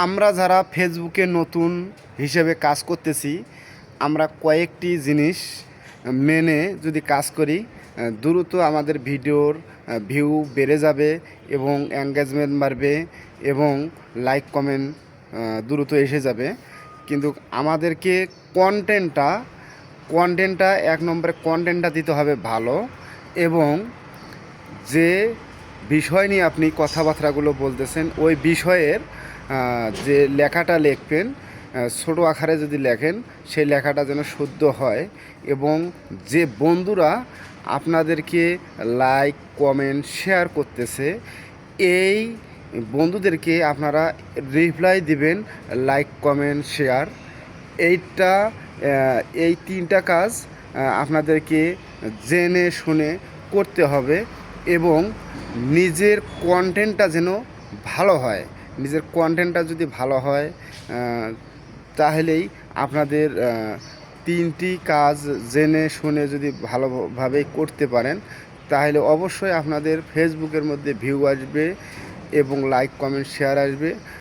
আমরা যারা ফেসবুকে নতুন হিসেবে কাজ করতেছি, আমরা কয়েকটি জিনিস মেনে যদি কাজ করি, দ্রুত আমাদের ভিডিওর ভিউ বেড়ে যাবে এবং এঙ্গেজমেন্ট বাড়বে এবং লাইক কমেন্ট দ্রুত এসে যাবে। কিন্তু আমাদেরকে কন্টেন্টটা কন্টেন্টটা এক নম্বরে কন্টেন্টটা দিতে হবে ভালো, এবং যে বিষয় নিয়ে আপনি কথাবার্তাগুলো বলতেছেন ওই বিষয়ের যে লেখাটা লিখবেন, ছোট আকারে যদি লেখেন সেই লেখাটা যেন শুদ্ধ হয়, এবং যে বন্ধুরা আপনাদেরকে লাইক কমেন্ট শেয়ার করতেছে এই বন্ধুদেরকে আপনারা রিপ্লাই দিবেন, লাইক কমেন্ট শেয়ার। এইটা এই তিনটা কাজ আপনাদেরকে জেনে শুনে করতে হবে, এবং নিজের কন্টেন্টটা যেন ভালো হয়। নিজের কন্টেন্টটা যদি ভালো হয় তাহলেই আপনাদের তিনটি কাজ জেনে শুনে যদি ভালোভাবে করতে পারেন, তাহলে অবশ্যই আপনাদের ফেসবুকের মধ্যে ভিউ আসবে এবং লাইক কমেন্ট শেয়ার আসবে।